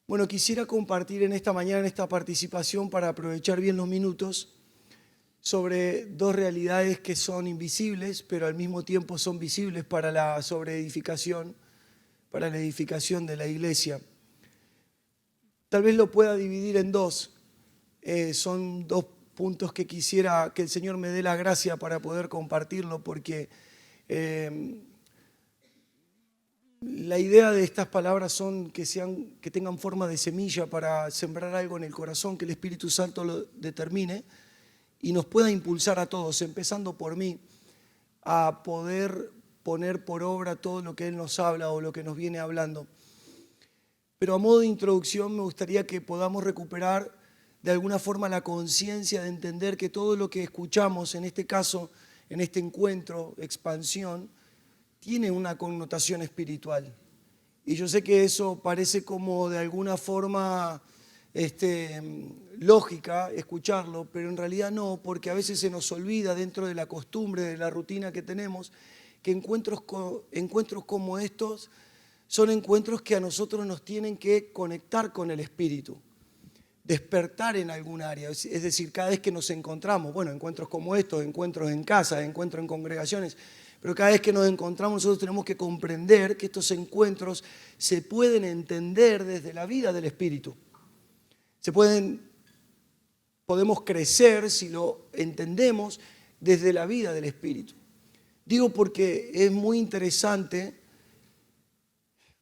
Bueno, quisiera compartir en esta mañana, en esta participación, para aprovechar bien los minutos, sobre dos realidades que son invisibles, pero al mismo tiempo son visibles para la sobreedificación, para la edificación de la iglesia. Tal vez lo pueda dividir en dos. Son dos puntos que quisiera que el Señor me dé la gracia para poder compartirlo, porque la idea de estas palabras son que tengan forma de semilla para sembrar algo en el corazón, que el Espíritu Santo lo determine y nos pueda impulsar a todos, empezando por mí, a poder poner por obra todo lo que Él nos habla o lo que nos viene hablando. Pero a modo de introducción me gustaría que podamos recuperar de alguna forma la conciencia de entender que todo lo que escuchamos, en este caso, en este encuentro, expansión, tiene una connotación espiritual. Y yo sé que eso parece como de alguna forma lógica escucharlo, pero en realidad no, porque a veces se nos olvida dentro de la costumbre, de la rutina que tenemos, que encuentros como estos son encuentros que a nosotros nos tienen que conectar con el Espíritu, despertar en algún área. Es decir, cada vez que nos encontramos, bueno, encuentros como estos, encuentros en casa, encuentros en congregaciones, pero cada vez que nos encontramos nosotros tenemos que comprender que estos encuentros se pueden entender desde la vida del Espíritu. Podemos crecer si lo entendemos desde la vida del Espíritu. Digo porque es muy interesante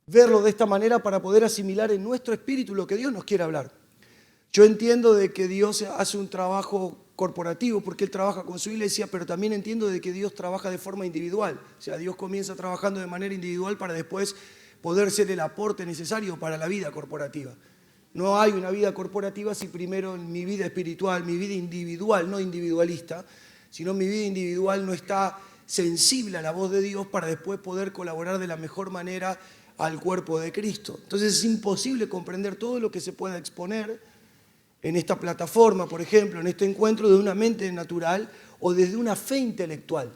verlo de esta manera para poder asimilar en nuestro espíritu lo que Dios nos quiere hablar. Yo entiendo de que Dios hace un trabajo corporativo porque Él trabaja con su iglesia, pero también entiendo de que Dios trabaja de forma individual. O sea, Dios comienza trabajando de manera individual para después poder ser el aporte necesario para la vida corporativa. No hay una vida corporativa si primero en mi vida espiritual, mi vida individual, no individualista, sino mi vida individual no está sensible a la voz de Dios para después poder colaborar de la mejor manera al cuerpo de Cristo. Entonces es imposible comprender todo lo que se pueda exponer en esta plataforma, por ejemplo, en este encuentro, de una mente natural o desde una fe intelectual.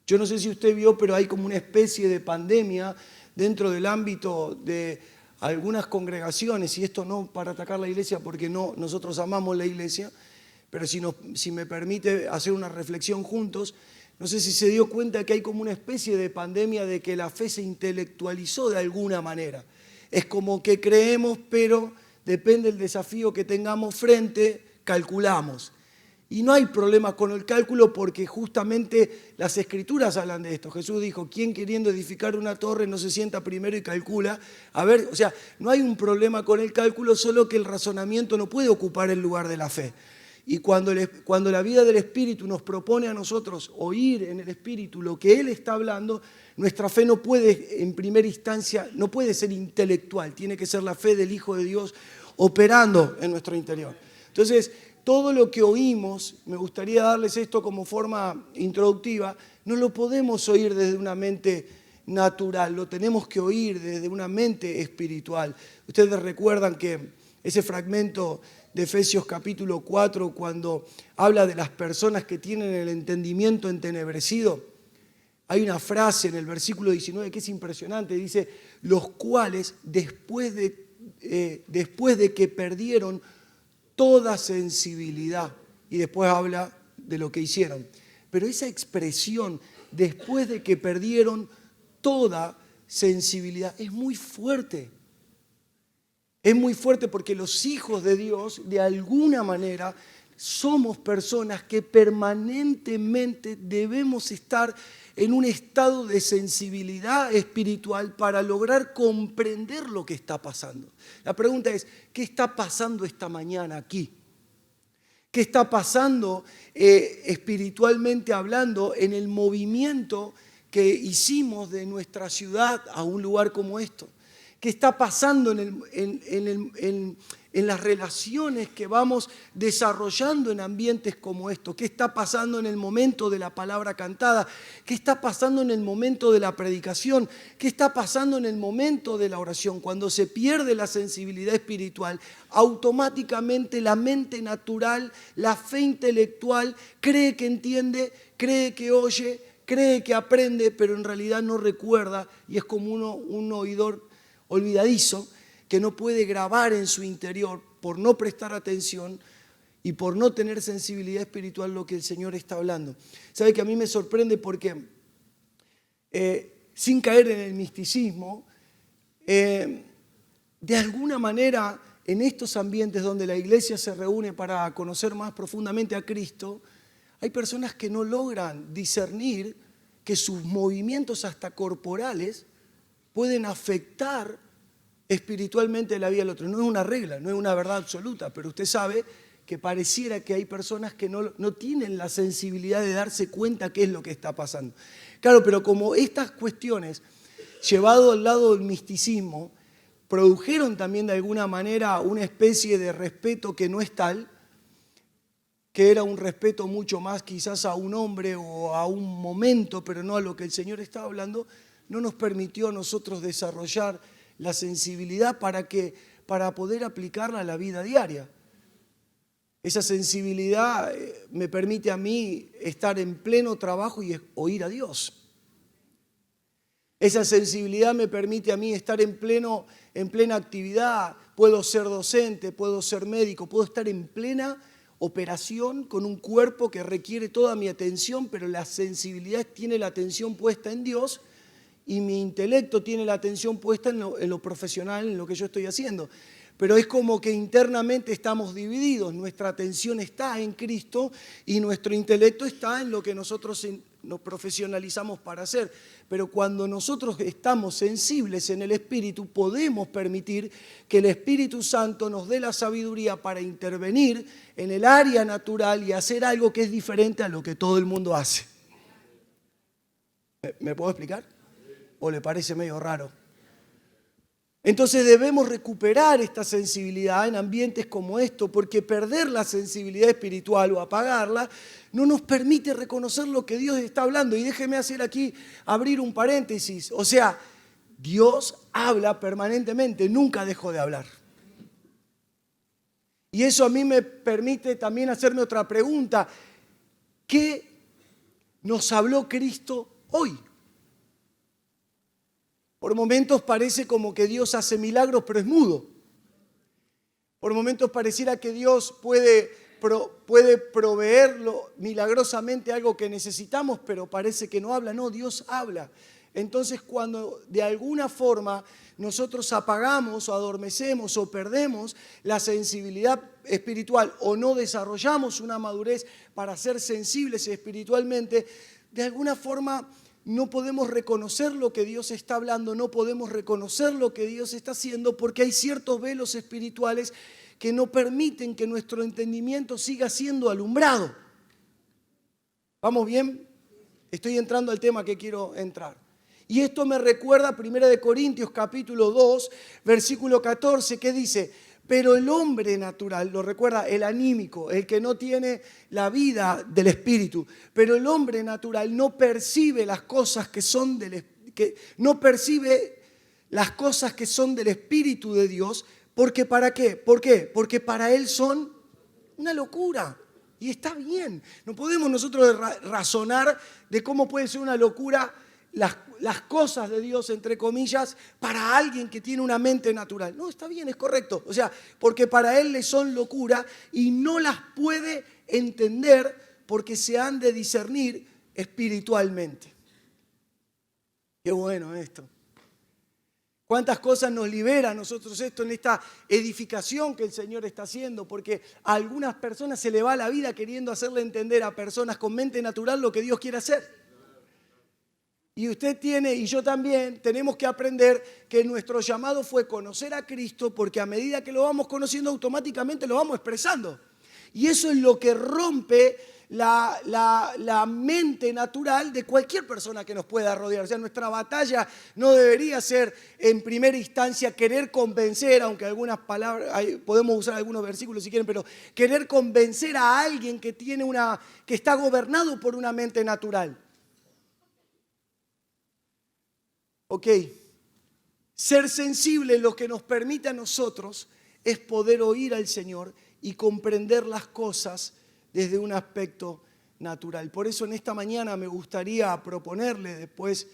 Yo no sé si usted vio, pero hay como una especie de pandemia dentro del ámbito de algunas congregaciones, y esto no para atacar la iglesia, porque no, nosotros amamos la iglesia, pero si me permite hacer una reflexión juntos, no sé si se dio cuenta que hay como una especie de pandemia de que la fe se intelectualizó de alguna manera. Es como que creemos, pero depende del desafío que tengamos frente, calculamos. Y no hay problema con el cálculo porque justamente las Escrituras hablan de esto. Jesús dijo, ¿quién queriendo edificar una torre no se sienta primero y calcula? A ver, o sea, no hay un problema con el cálculo, solo que el razonamiento no puede ocupar el lugar de la fe. Y cuando la vida del Espíritu nos propone a nosotros oír en el Espíritu lo que Él está hablando, nuestra fe no puede, en primera instancia, no puede ser intelectual, tiene que ser la fe del Hijo de Dios operando en nuestro interior. Entonces, todo lo que oímos, me gustaría darles esto como forma introductiva, no lo podemos oír desde una mente natural, lo tenemos que oír desde una mente espiritual. Ustedes recuerdan que ese fragmento de Efesios capítulo 4, cuando habla de las personas que tienen el entendimiento entenebrecido, hay una frase en el versículo 19 que es impresionante, dice, los cuales después de que perdieron toda sensibilidad, y después habla de lo que hicieron. Pero esa expresión, después de que perdieron toda sensibilidad, es muy fuerte. Es muy fuerte porque los hijos de Dios, de alguna manera, somos personas que permanentemente debemos estar en un estado de sensibilidad espiritual para lograr comprender lo que está pasando. La pregunta es, ¿qué está pasando esta mañana aquí? ¿Qué está pasando espiritualmente hablando en el movimiento que hicimos de nuestra ciudad a un lugar como esto? ¿Qué está pasando en las relaciones que vamos desarrollando en ambientes como estos? ¿Qué está pasando en el momento de la palabra cantada? ¿Qué está pasando en el momento de la predicación? ¿Qué está pasando en el momento de la oración? Cuando se pierde la sensibilidad espiritual, automáticamente la mente natural, la fe intelectual, cree que entiende, cree que oye, cree que aprende, pero en realidad no recuerda y es como un oidor olvidadizo, que no puede grabar en su interior por no prestar atención y por no tener sensibilidad espiritual lo que el Señor está hablando. ¿Sabe que a mí me sorprende porque, sin caer en el misticismo, de alguna manera en estos ambientes donde la iglesia se reúne para conocer más profundamente a Cristo, hay personas que no logran discernir que sus movimientos hasta corporales pueden afectar espiritualmente la vida del otro. No es una regla, no es una verdad absoluta, pero usted sabe que pareciera que hay personas que no tienen la sensibilidad de darse cuenta qué es lo que está pasando. Claro, pero como estas cuestiones, llevado al lado del misticismo, produjeron también de alguna manera una especie de respeto que no es tal, que era un respeto mucho más quizás a un hombre o a un momento, pero no a lo que el Señor estaba hablando, no nos permitió a nosotros desarrollar la sensibilidad para poder aplicarla a la vida diaria. Esa sensibilidad me permite a mí estar en pleno trabajo y oír a Dios. Esa sensibilidad me permite a mí estar en plena actividad. Puedo ser docente, puedo ser médico, puedo estar en plena operación con un cuerpo que requiere toda mi atención, pero la sensibilidad tiene la atención puesta en Dios y mi intelecto tiene la atención puesta en lo profesional, en lo que yo estoy haciendo. Pero es como que internamente estamos divididos. Nuestra atención está en Cristo y nuestro intelecto está en lo que nosotros nos profesionalizamos para hacer. Pero cuando nosotros estamos sensibles en el Espíritu, podemos permitir que el Espíritu Santo nos dé la sabiduría para intervenir en el área natural y hacer algo que es diferente a lo que todo el mundo hace. ¿Me puedo explicar? ¿O le parece medio raro? Entonces debemos recuperar esta sensibilidad en ambientes como esto, porque perder la sensibilidad espiritual o apagarla no nos permite reconocer lo que Dios está hablando. Y déjeme abrir un paréntesis. O sea, Dios habla permanentemente, nunca dejó de hablar. Y eso a mí me permite también hacerme otra pregunta. ¿Qué nos habló Cristo hoy? Por momentos parece como que Dios hace milagros, pero es mudo. Por momentos pareciera que Dios puede proveerlo milagrosamente algo que necesitamos, pero parece que no habla. No, Dios habla. Entonces, cuando de alguna forma nosotros apagamos o adormecemos o perdemos la sensibilidad espiritual o no desarrollamos una madurez para ser sensibles espiritualmente, de alguna forma no podemos reconocer lo que Dios está hablando, no podemos reconocer lo que Dios está haciendo, porque hay ciertos velos espirituales que no permiten que nuestro entendimiento siga siendo alumbrado. ¿Vamos bien? Estoy entrando al tema que quiero entrar. Y esto me recuerda a 1 Corintios capítulo 2, versículo 14, que dice: pero el hombre natural, lo recuerda, el anímico, el que no tiene la vida del espíritu, pero el hombre natural no percibe las cosas que son no percibe las cosas que son del Espíritu de Dios, porque ¿para qué? ¿Por qué? Porque para él son una locura. Y está bien. No podemos nosotros razonar de cómo puede ser una locura las cosas de Dios, entre comillas, para alguien que tiene una mente natural. No, está bien, es correcto. O sea, porque para él le son locura y no las puede entender porque se han de discernir espiritualmente. Qué bueno esto. ¿Cuántas cosas nos libera a nosotros esto en esta edificación que el Señor está haciendo? Porque a algunas personas se le va la vida queriendo hacerle entender a personas con mente natural lo que Dios quiere hacer. Y usted tiene, y yo también, tenemos que aprender que nuestro llamado fue conocer a Cristo, porque a medida que lo vamos conociendo automáticamente lo vamos expresando. Y eso es lo que rompe la mente natural de cualquier persona que nos pueda rodear. O sea, nuestra batalla no debería ser en primera instancia querer convencer, aunque algunas palabras, podemos usar algunos versículos si quieren, pero querer convencer a alguien que está gobernado por una mente natural. Ok, ser sensible lo que nos permite a nosotros es poder oír al Señor y comprender las cosas desde un aspecto natural. Por eso en esta mañana me gustaría proponerle, después,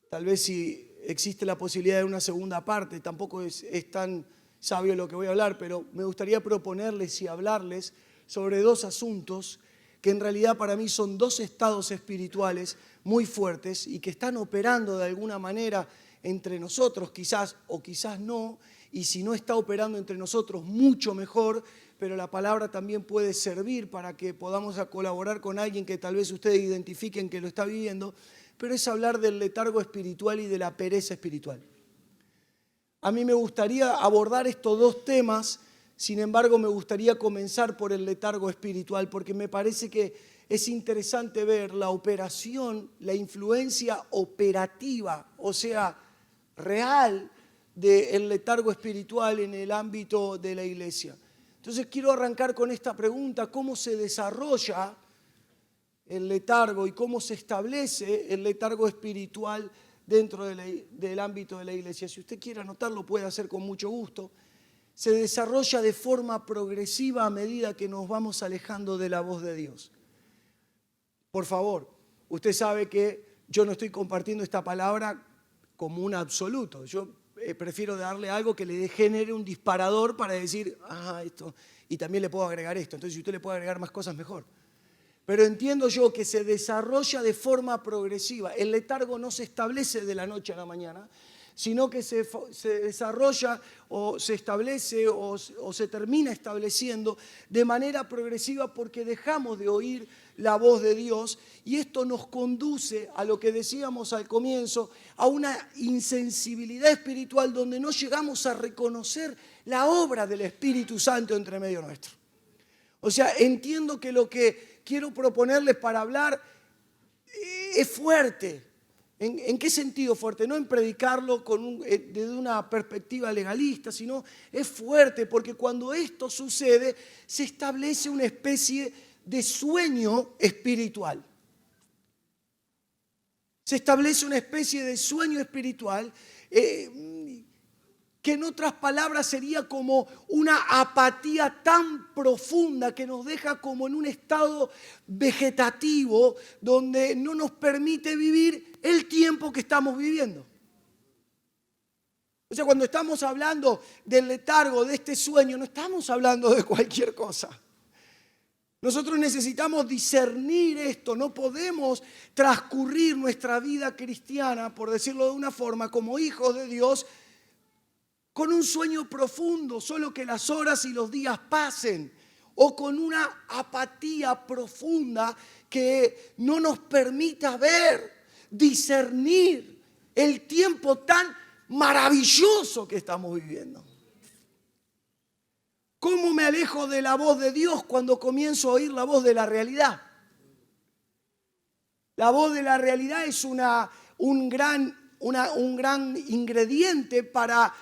tal vez si existe la posibilidad de una segunda parte. Tampoco es tan sabio lo que voy a hablar, pero me gustaría proponerles y hablarles sobre dos asuntos que en realidad para mí son dos estados espirituales muy fuertes y que están operando de alguna manera entre nosotros, quizás o quizás no, y si no está operando entre nosotros, mucho mejor, pero la palabra también puede servir para que podamos colaborar con alguien que tal vez ustedes identifiquen que lo está viviendo, pero es hablar del letargo espiritual y de la pereza espiritual. A mí me gustaría abordar estos dos temas, sin embargo me gustaría comenzar por el letargo espiritual, porque me parece que es interesante ver la operación, la influencia operativa, o sea, real, del letargo espiritual en el ámbito de la iglesia. Entonces quiero arrancar con esta pregunta: ¿cómo se desarrolla el letargo y cómo se establece el letargo espiritual dentro del ámbito de la iglesia? Si usted quiere anotarlo, puede hacer con mucho gusto. Se desarrolla de forma progresiva a medida que nos vamos alejando de la voz de Dios. Por favor, usted sabe que yo no estoy compartiendo esta palabra como un absoluto. Yo prefiero darle algo que le genere un disparador para decir, esto, y también le puedo agregar esto. Entonces, si usted le puede agregar más cosas, mejor. Pero entiendo yo que se desarrolla de forma progresiva. El letargo no se establece de la noche a la mañana, sino que se desarrolla o se establece o se termina estableciendo de manera progresiva porque dejamos de oír la voz de Dios, y esto nos conduce a lo que decíamos al comienzo, a una insensibilidad espiritual donde no llegamos a reconocer la obra del Espíritu Santo entre medio nuestro. O sea, entiendo que lo que quiero proponerles para hablar es fuerte. ¿En qué sentido fuerte? No en predicarlo desde una perspectiva legalista, sino es fuerte porque cuando esto sucede se establece una especie de sueño espiritual. Se establece una especie de sueño espiritual que en otras palabras sería como una apatía tan profunda que nos deja como en un estado vegetativo donde no nos permite vivir el tiempo que estamos viviendo. O sea, cuando estamos hablando del letargo, de este sueño, no estamos hablando de cualquier cosa. Nosotros necesitamos discernir esto, no podemos transcurrir nuestra vida cristiana, por decirlo de una forma, como hijos de Dios, con un sueño profundo, solo que las horas y los días pasen, o con una apatía profunda que no nos permita ver, discernir el tiempo tan maravilloso que estamos viviendo. ¿Cómo me alejo de la voz de Dios cuando comienzo a oír la voz de la realidad? La voz de la realidad es un gran ingrediente para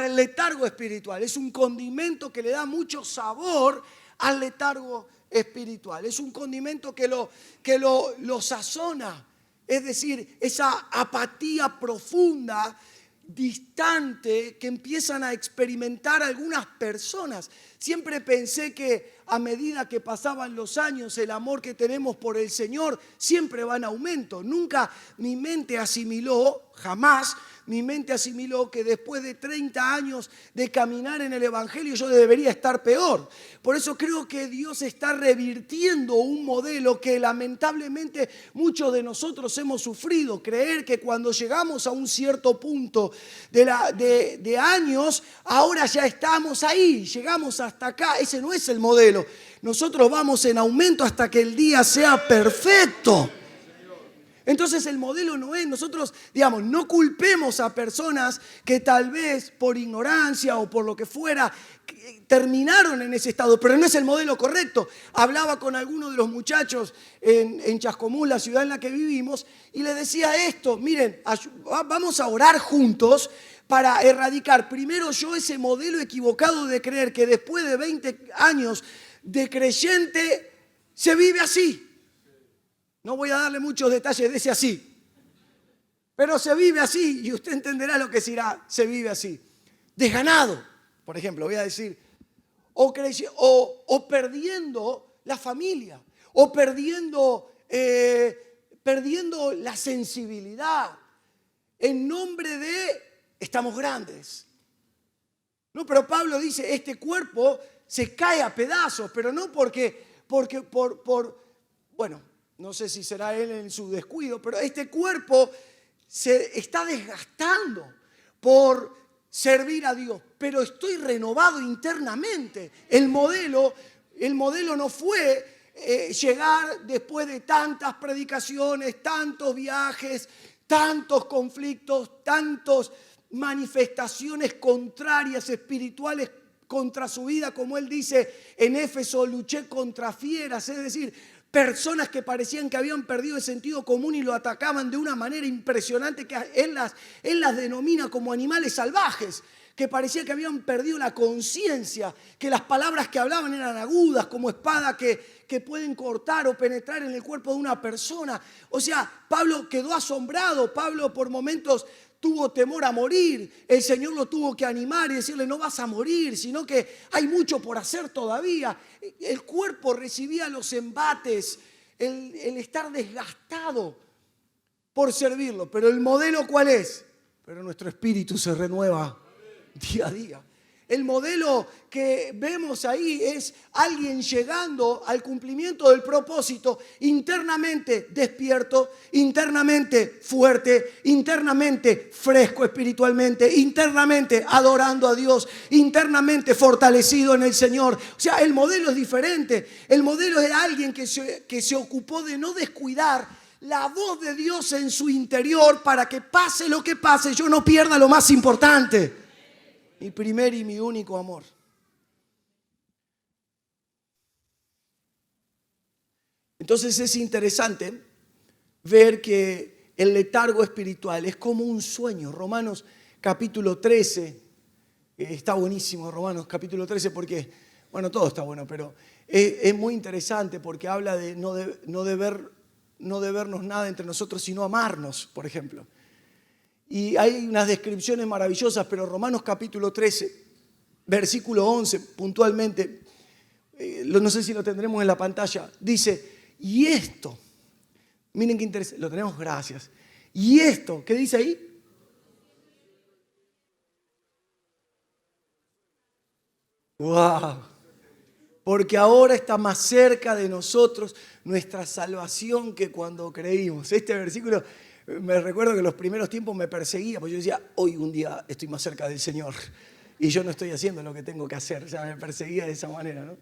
el letargo espiritual. Es un condimento que le da mucho sabor al letargo espiritual. Es un condimento que lo sazona. Es decir, esa apatía profunda, distante, que empiezan a experimentar algunas personas. Siempre pensé que a medida que pasaban los años, el amor que tenemos por el Señor siempre va en aumento. Nunca mi mente asimiló, jamás, mi mente asimiló que después de 30 años de caminar en el Evangelio yo debería estar peor. Por eso creo que Dios está revirtiendo un modelo que lamentablemente muchos de nosotros hemos sufrido. Creer que cuando llegamos a un cierto punto de años, ahora ya estamos ahí, llegamos hasta acá. Ese no es el modelo. Nosotros vamos en aumento hasta que el día sea perfecto. Entonces el modelo no es, nosotros, no culpemos a personas que tal vez por ignorancia o por lo que fuera terminaron en ese estado, pero no es el modelo correcto. Hablaba con algunos de los muchachos en Chascomús, la ciudad en la que vivimos, y les decía esto: miren, vamos a orar juntos para erradicar primero yo ese modelo equivocado de creer que después de 20 años de creyente se vive así. No voy a darle muchos detalles de ese así, pero se vive así y usted entenderá lo que será, se vive así. Desganado, por ejemplo, voy a decir, o perdiendo la familia, o perdiendo la sensibilidad. en nombre de estamos grandes. No, pero Pablo dice, este cuerpo se cae a pedazos, pero no bueno, no sé si será él en su descuido, pero este cuerpo se está desgastando por servir a Dios, pero estoy renovado internamente. El modelo no fue llegar después de tantas predicaciones, tantos viajes, tantos conflictos, tantas manifestaciones contrarias espirituales contra su vida, como él dice en Éfeso, luché contra fieras, es decir, personas que parecían que habían perdido el sentido común y lo atacaban de una manera impresionante que él las denomina como animales salvajes, que parecía que habían perdido la conciencia, que las palabras que hablaban eran agudas como espada que pueden cortar o penetrar en el cuerpo de una persona. O sea, Pablo quedó asombrado, Pablo por momentos tuvo temor a morir, el Señor lo tuvo que animar y decirle no vas a morir, sino que hay mucho por hacer todavía. El cuerpo recibía los embates, el estar desgastado por servirlo, pero el modelo ¿cuál es? Pero nuestro espíritu se renueva día a día. El modelo que vemos ahí es alguien llegando al cumplimiento del propósito internamente despierto, internamente fuerte, internamente fresco espiritualmente, internamente adorando a Dios, internamente fortalecido en el Señor. O sea, el modelo es diferente. El modelo es alguien que se ocupó de no descuidar la voz de Dios en su interior para que pase lo que pase, yo no pierda lo más importante. Mi primer y mi único amor. Entonces es interesante ver que el letargo espiritual es como un sueño. Romanos capítulo 13, está buenísimo Romanos capítulo 13 porque, bueno, todo está bueno, pero es muy interesante porque habla de no debernos nada entre nosotros, sino amarnos, por ejemplo. Y hay unas descripciones maravillosas, pero Romanos capítulo 13, versículo 11, puntualmente, no sé si lo tendremos en la pantalla, dice, y esto, miren qué interesante, lo tenemos, gracias. Y esto, ¿qué dice ahí? ¡Wow! Porque ahora está más cerca de nosotros nuestra salvación que cuando creímos. Este versículo, me recuerdo que en los primeros tiempos me perseguía, porque yo decía, hoy un día estoy más cerca del Señor y yo no estoy haciendo lo que tengo que hacer. O sea, me perseguía de esa manera, ¿no?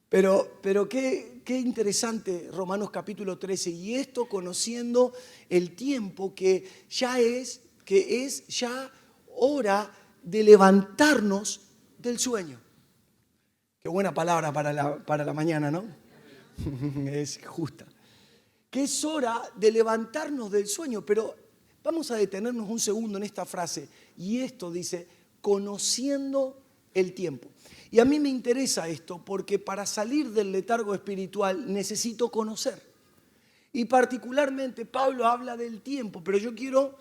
Pero qué interesante Romanos capítulo 13, y esto conociendo el tiempo que es ya hora de levantarnos del sueño. Qué buena palabra para la mañana, ¿no? Es justa. Que es hora de levantarnos del sueño, pero vamos a detenernos un segundo en esta frase. Y esto dice, conociendo el tiempo. Y a mí me interesa esto porque para salir del letargo espiritual necesito conocer. Y particularmente Pablo habla del tiempo, pero yo quiero,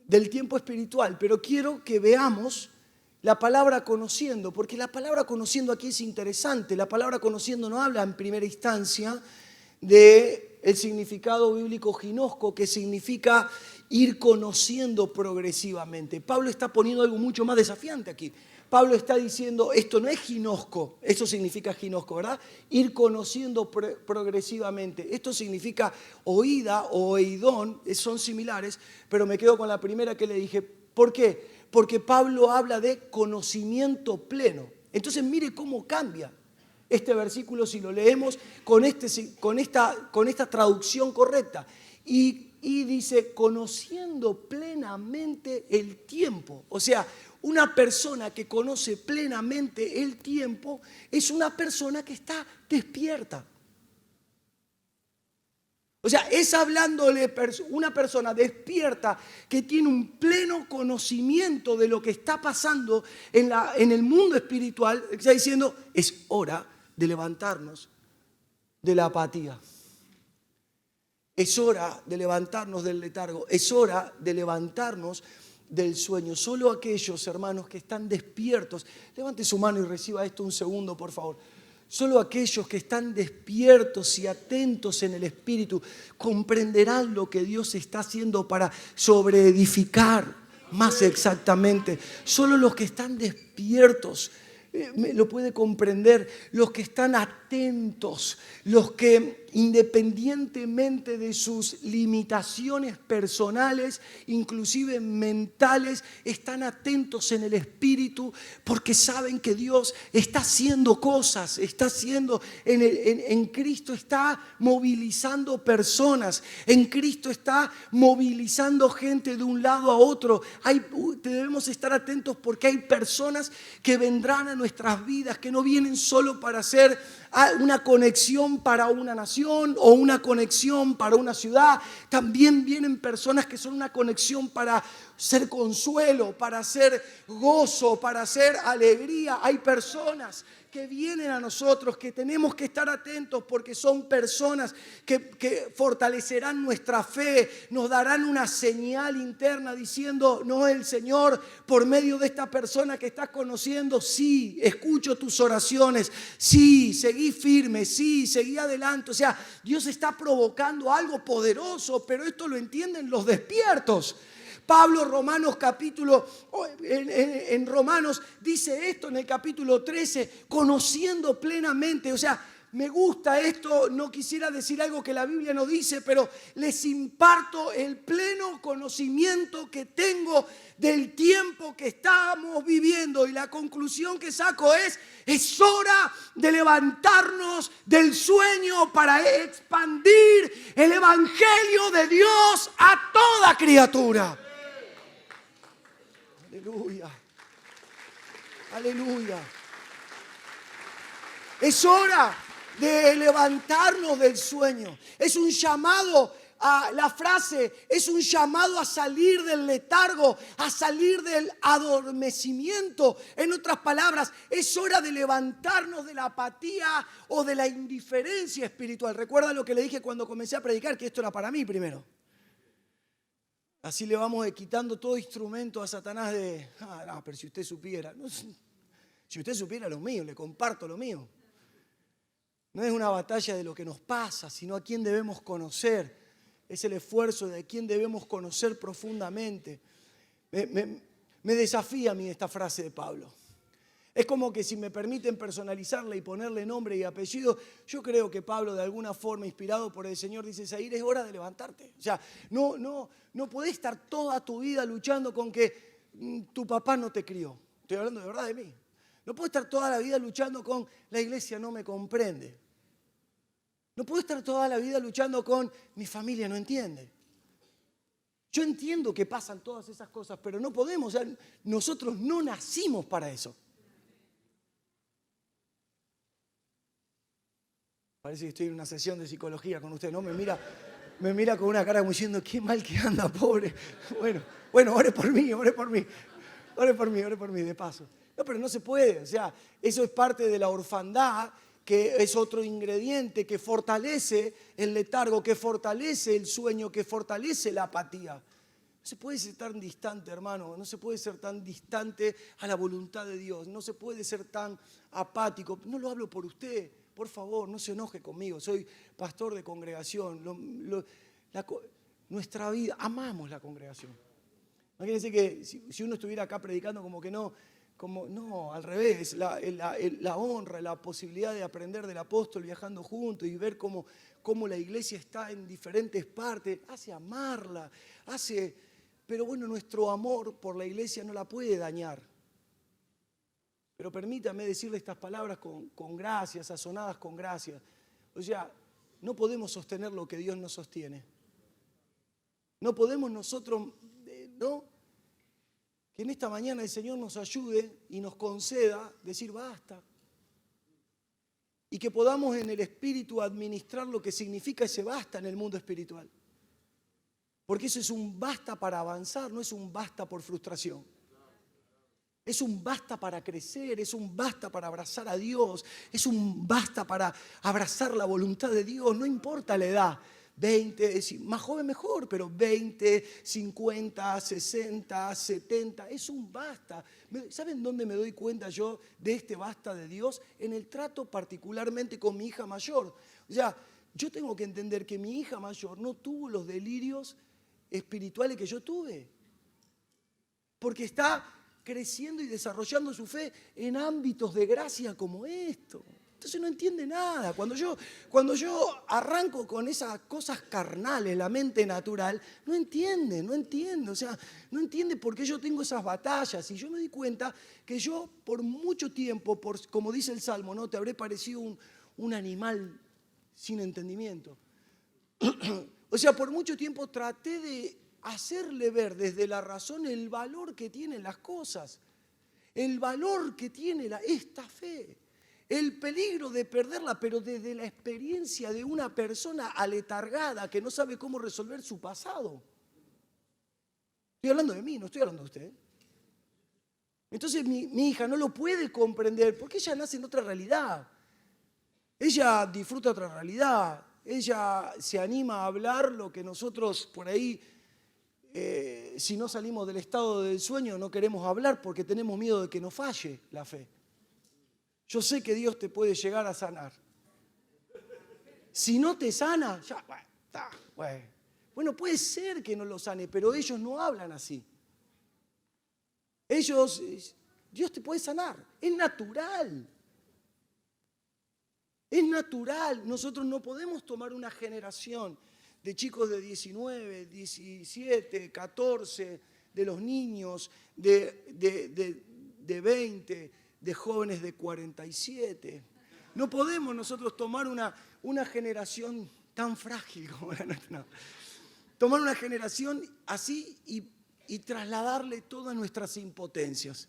del tiempo espiritual, pero quiero que veamos la palabra conociendo, porque la palabra conociendo aquí es interesante. La palabra conociendo no habla en primera instancia del significado bíblico ginosco, que significa ir conociendo progresivamente. Pablo está poniendo algo mucho más desafiante aquí. Pablo está diciendo, esto no es ginosco, eso significa ginosco, ¿verdad? Ir conociendo progresivamente. Esto significa oída o oidón, son similares, pero me quedo con la primera que le dije. ¿Por qué? Porque Pablo habla de conocimiento pleno. Entonces mire cómo cambia este versículo si lo leemos con esta traducción correcta. Y dice, conociendo plenamente el tiempo. O sea, una persona que conoce plenamente el tiempo es una persona que está despierta. O sea, es hablándole una persona despierta que tiene un pleno conocimiento de lo que está pasando en el mundo espiritual. Está diciendo, es hora de levantarnos de la apatía. Es hora de levantarnos del letargo. Es hora de levantarnos del sueño. Solo aquellos hermanos que están despiertos. Levante su mano y reciba esto un segundo, por favor. Solo aquellos que están despiertos y atentos en el Espíritu comprenderán lo que Dios está haciendo para sobreedificar más exactamente. Solo los que están despiertos lo puede comprender, los que están atentos, los que independientemente de sus limitaciones personales, inclusive mentales, están atentos en el Espíritu porque saben que Dios está haciendo cosas, está haciendo, en Cristo está movilizando personas, en Cristo está movilizando gente de un lado a otro. Debemos estar atentos porque hay personas que vendrán a nuestras vidas, que no vienen solo para hacer una conexión para una nación o una conexión para una ciudad. También vienen personas que son una conexión para ser consuelo, para ser gozo, para ser alegría. Hay personas que vienen a nosotros, que tenemos que estar atentos porque son personas que fortalecerán nuestra fe, nos darán una señal interna diciendo, no, el Señor por medio de esta persona que estás conociendo, sí, escucho tus oraciones, sí, seguí firme, sí, seguí adelante. O sea, Dios está provocando algo poderoso, pero esto lo entienden los despiertos. Pablo en Romanos dice esto en el capítulo 13, conociendo plenamente, o sea, me gusta esto, no quisiera decir algo que la Biblia no dice, pero les imparto el pleno conocimiento que tengo del tiempo que estamos viviendo. Y la conclusión que saco es hora de levantarnos del sueño para expandir el evangelio de Dios a toda criatura. Aleluya. Aleluya. Es hora de levantarnos del sueño. Es un llamado a la frase, es un llamado a salir del letargo, a salir del adormecimiento. En otras palabras, es hora de levantarnos de la apatía o de la indiferencia espiritual. Recuerda lo que le dije cuando comencé a predicar, que esto era para mí primero. Así le vamos quitando todo instrumento a Satanás de, no, pero si usted supiera, no, si usted supiera lo mío, le comparto lo mío. No es una batalla de lo que nos pasa, sino a quién debemos conocer. Es el esfuerzo de quién debemos conocer profundamente. Me desafía a mí esta frase de Pablo. Es como que si me permiten personalizarla y ponerle nombre y apellido, yo creo que Pablo, de alguna forma, inspirado por el Señor, dice, Zair, es hora de levantarte. O sea, no podés estar toda tu vida luchando con que tu papá no te crió. Estoy hablando de verdad de mí. No puedo estar toda la vida luchando con la iglesia no me comprende. No puedo estar toda la vida luchando con mi familia no entiende. Yo entiendo que pasan todas esas cosas, pero no podemos, o sea, nosotros no nacimos para eso. Parece que estoy en una sesión de psicología con usted, ¿no? Me mira con una cara como diciendo, qué mal que anda, pobre. Bueno, ore por mí, de paso. No, pero no se puede, o sea, eso es parte de la orfandad, que es otro ingrediente que fortalece el letargo, que fortalece el sueño, que fortalece la apatía. No se puede ser tan distante, hermano, no se puede ser tan distante a la voluntad de Dios, no se puede ser tan apático. No lo hablo por usted. Por favor, no se enoje conmigo, soy pastor de congregación. Nuestra vida, amamos la congregación. Imagínense que si uno estuviera acá predicando no, al revés, la honra, la posibilidad de aprender del apóstol viajando juntos y ver cómo la iglesia está en diferentes partes, hace amarla, pero bueno, nuestro amor por la iglesia no la puede dañar. Pero permítame decirle estas palabras con gracia, sazonadas con gracia. O sea, no podemos sostener lo que Dios nos sostiene. No podemos nosotros, ¿no? Que en esta mañana el Señor nos ayude y nos conceda decir basta. Y que podamos en el Espíritu administrar lo que significa ese basta en el mundo espiritual. Porque eso es un basta para avanzar, no es un basta por frustración. Es un basta para crecer, es un basta para abrazar a Dios, es un basta para abrazar la voluntad de Dios, no importa la edad. 20, es decir, más joven mejor, pero 20, 50, 60, 70, es un basta. ¿Saben dónde me doy cuenta yo de este basta de Dios? En el trato particularmente con mi hija mayor. O sea, yo tengo que entender que mi hija mayor no tuvo los delirios espirituales que yo tuve, porque está creciendo y desarrollando su fe en ámbitos de gracia como esto. Entonces no entiende nada. Cuando yo arranco con esas cosas carnales, la mente natural, no entiende. O sea, no entiende por qué yo tengo esas batallas. Y yo me di cuenta que yo por mucho tiempo, como dice el Salmo, ¿no? Te habré parecido un animal sin entendimiento. O sea, por mucho tiempo traté de hacerle ver desde la razón el valor que tienen las cosas, el valor que tiene esta fe, el peligro de perderla, pero desde la experiencia de una persona aletargada que no sabe cómo resolver su pasado. Estoy hablando de mí, no estoy hablando de usted. Entonces mi hija no lo puede comprender porque ella nace en otra realidad. Ella disfruta otra realidad. Ella se anima a hablar lo que nosotros por ahí, si no salimos del estado del sueño, no queremos hablar porque tenemos miedo de que nos falle la fe. Yo sé que Dios te puede llegar a sanar. Si no te sana, ya, bueno, puede ser que no lo sane, pero ellos no hablan así. Dios te puede sanar, es natural. Es natural. Nosotros no podemos tomar una generación de chicos de 19, 17, 14, de los niños de 20, de jóvenes de 47. No podemos nosotros tomar una generación tan frágil como la nuestra. No. Tomar una generación así y trasladarle todas nuestras impotencias.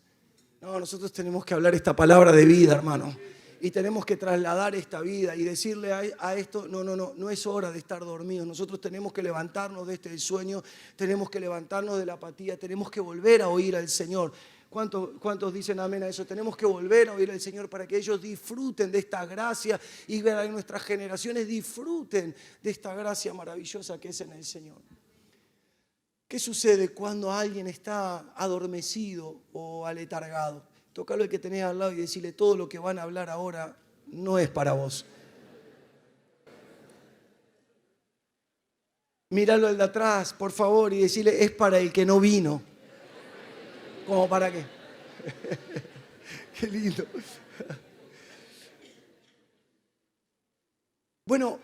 No, nosotros tenemos que hablar esta palabra de vida, hermano. Y tenemos que trasladar esta vida y decirle a esto, no es hora de estar dormidos. Nosotros tenemos que levantarnos de este sueño, tenemos que levantarnos de la apatía, tenemos que volver a oír al Señor. ¿Cuántos dicen amén a eso? Tenemos que volver a oír al Señor para que ellos disfruten de esta gracia y que nuestras generaciones disfruten de esta gracia maravillosa que es en el Señor. ¿Qué sucede cuando alguien está adormecido o aletargado? Tócalo al que tenés al lado y decirle: todo lo que van a hablar ahora no es para vos. Míralo al de atrás, por favor, y decirle: es para el que no vino. ¿Cómo para qué? Qué lindo. Bueno,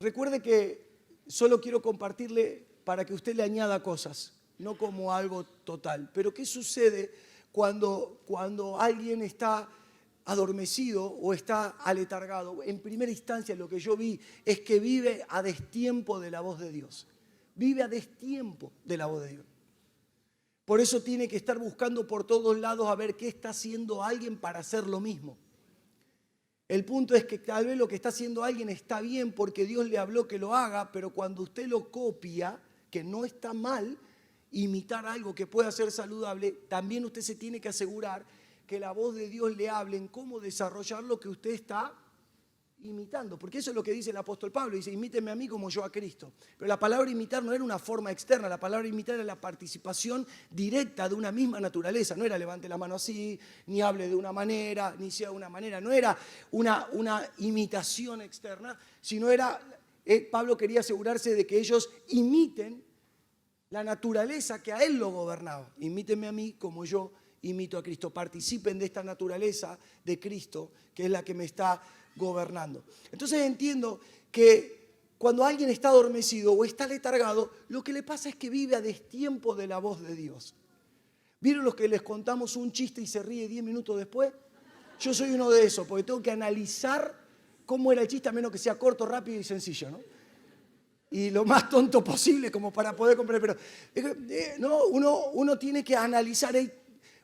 recuerde que solo quiero compartirle para que usted le añada cosas, no como algo total. Pero ¿qué sucede cuando alguien está adormecido o está aletargado? En primera instancia lo que yo vi es que vive a destiempo de la voz de Dios. Vive a destiempo de la voz de Dios. Por eso tiene que estar buscando por todos lados a ver qué está haciendo alguien para hacer lo mismo. El punto es que tal vez lo que está haciendo alguien está bien porque Dios le habló que lo haga, pero cuando usted lo copia, que no está mal, imitar algo que pueda ser saludable, también usted se tiene que asegurar que la voz de Dios le hable en cómo desarrollar lo que usted está imitando. Porque eso es lo que dice el apóstol Pablo, dice: imítenme a mí como yo a Cristo. Pero la palabra imitar no era una forma externa, la palabra imitar era la participación directa de una misma naturaleza. No era levante la mano así, ni hable de una manera, ni sea de una manera. No era una imitación externa, sino era, Pablo quería asegurarse de que ellos imiten la naturaleza que a él lo gobernaba. Imítenme a mí como yo imito a Cristo. Participen de esta naturaleza de Cristo, que es la que me está gobernando. Entonces entiendo que cuando alguien está adormecido o está letargado, lo que le pasa es que vive a destiempo de la voz de Dios. ¿Vieron los que les contamos un chiste y se ríe 10 minutos después? Yo soy uno de esos, porque tengo que analizar cómo era el chiste, a menos que sea corto, rápido y sencillo, ¿no? Y lo más tonto posible como para poder comprender. Pero no, uno tiene que analizar,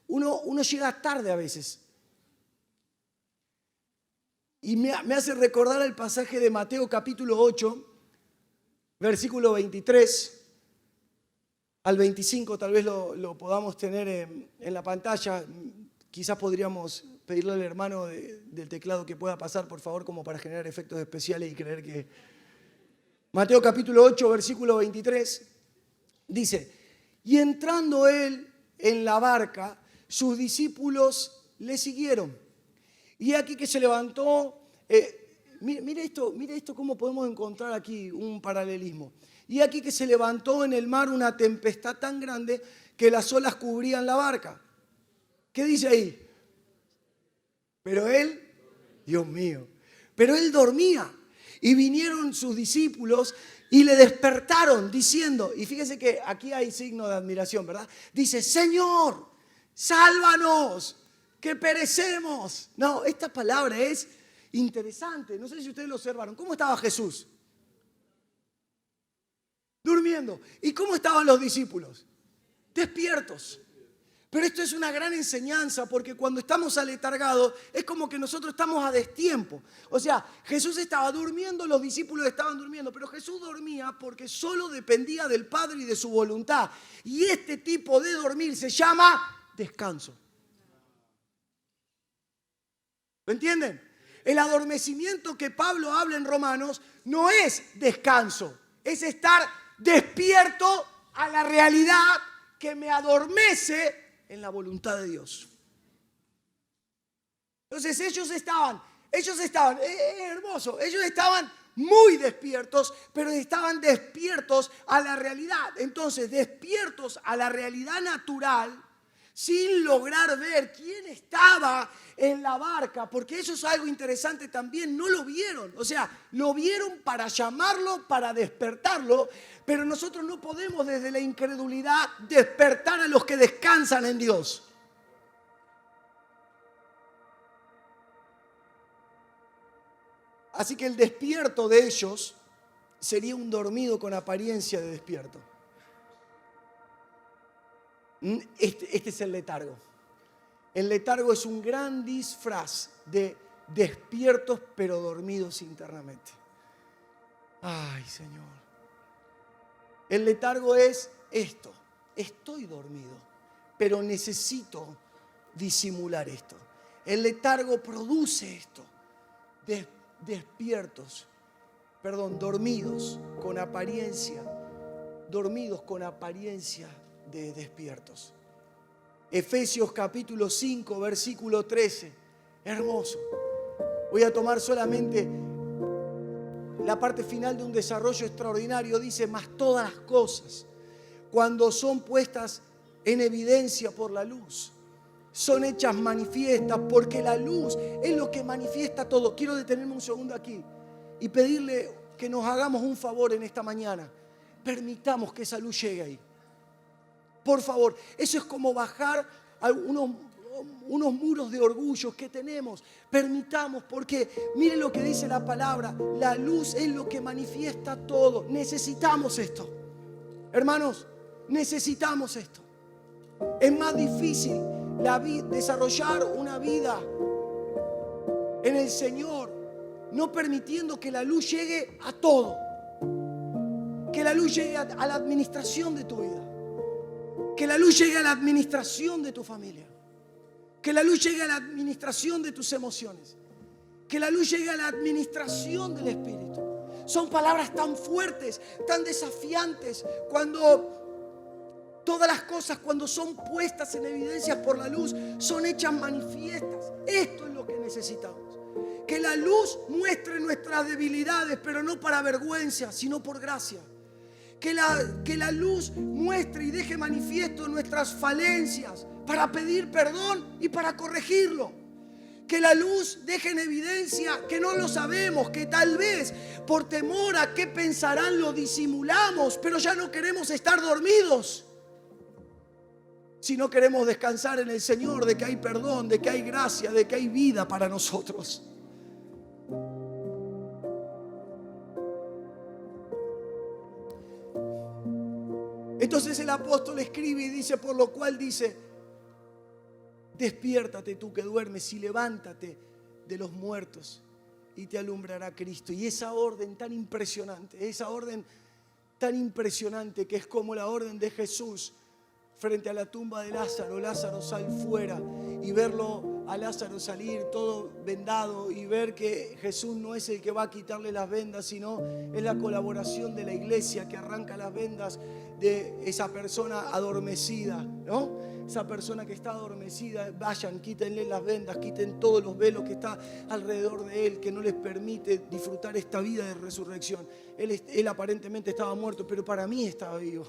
uno llega tarde a veces. Y me hace recordar el pasaje de Mateo capítulo 8, versículo 23 al 25, tal vez lo podamos tener en la pantalla, quizás podríamos pedirle al hermano del teclado que pueda pasar, por favor, como para generar efectos especiales y creer que... Mateo capítulo 8, versículo 23, dice, y entrando él en la barca, sus discípulos le siguieron. Y aquí que se levantó, mire esto cómo podemos encontrar aquí un paralelismo. Y aquí que se levantó en el mar una tempestad tan grande que las olas cubrían la barca. ¿Qué dice ahí? Pero él, Dios mío, pero él dormía. Y vinieron sus discípulos y le despertaron diciendo, y fíjese que aquí hay signo de admiración, ¿verdad? Dice, Señor, sálvanos, que perecemos. No, esta palabra es interesante. No sé si ustedes lo observaron. ¿Cómo estaba Jesús? Durmiendo. ¿Y cómo estaban los discípulos? Despiertos. Pero esto es una gran enseñanza porque cuando estamos aletargados es como que nosotros estamos a destiempo. O sea, Jesús estaba durmiendo, los discípulos estaban durmiendo, pero Jesús dormía porque solo dependía del Padre y de su voluntad. Y este tipo de dormir se llama descanso. ¿Lo entienden? El adormecimiento que Pablo habla en Romanos no es descanso, es estar despierto a la realidad que me adormece en la voluntad de Dios. Entonces ellos estaban, hermoso, ellos estaban muy despiertos, pero estaban despiertos a la realidad. Entonces, despiertos a la realidad natural, sin lograr ver quién estaba en la barca, porque eso es algo interesante también, no lo vieron, o sea, lo vieron para llamarlo, para despertarlo, pero nosotros no podemos desde la incredulidad despertar a los que descansan en Dios. Así que el despierto de ellos sería un dormido con apariencia de despierto. Este es el letargo. El letargo es un gran disfraz de despiertos pero dormidos internamente. Ay, Señor. El letargo es esto. Estoy dormido, pero necesito disimular esto. El letargo produce esto. Dormidos con apariencia de despiertos. Efesios capítulo 5, versículo 13. Hermoso. Voy a tomar solamente la parte final de un desarrollo extraordinario. Dice, mas todas las cosas, cuando son puestas en evidencia por la luz, son hechas manifiestas, porque la luz es lo que manifiesta todo. Quiero detenerme un segundo aquí y pedirle que nos hagamos un favor en esta mañana. Permitamos que esa luz llegue ahí. Por favor, eso es como bajar unos muros de orgullo que tenemos. Permitamos, porque mire lo que dice la palabra. La luz es lo que manifiesta todo. Necesitamos esto. Hermanos, necesitamos esto. Es más difícil desarrollar una vida en el Señor, no permitiendo que la luz llegue a todo. Que la luz llegue a la administración de tu vida. Que la luz llegue a la administración de tu familia. Que la luz llegue a la administración de tus emociones. Que la luz llegue a la administración del Espíritu. Son palabras tan fuertes, tan desafiantes, cuando todas las cosas, cuando son puestas en evidencia por la luz, son hechas manifiestas. Esto es lo que necesitamos. Que la luz muestre nuestras debilidades, pero no para vergüenza, sino por gracia. Que la luz muestre y deje manifiesto nuestras falencias para pedir perdón y para corregirlo. Que la luz deje en evidencia que no lo sabemos, que tal vez por temor a qué pensarán lo disimulamos, pero ya no queremos estar dormidos. Sino queremos descansar en el Señor, de que hay perdón, de que hay gracia, de que hay vida para nosotros. Entonces el apóstol escribe y dice, por lo cual dice, despiértate tú que duermes y levántate de los muertos y te alumbrará Cristo. Y esa orden tan impresionante que es como la orden de Jesús frente a la tumba de Lázaro. Lázaro, sal fuera, y verlo a Lázaro salir todo vendado y ver que Jesús no es el que va a quitarle las vendas, sino es la colaboración de la iglesia que arranca las vendas de esa persona adormecida, ¿no? Esa persona que está adormecida, vayan, quítenle las vendas, quiten todos los velos que está alrededor de él, que no les permite disfrutar esta vida de resurrección. Él aparentemente estaba muerto, pero para mí estaba vivo.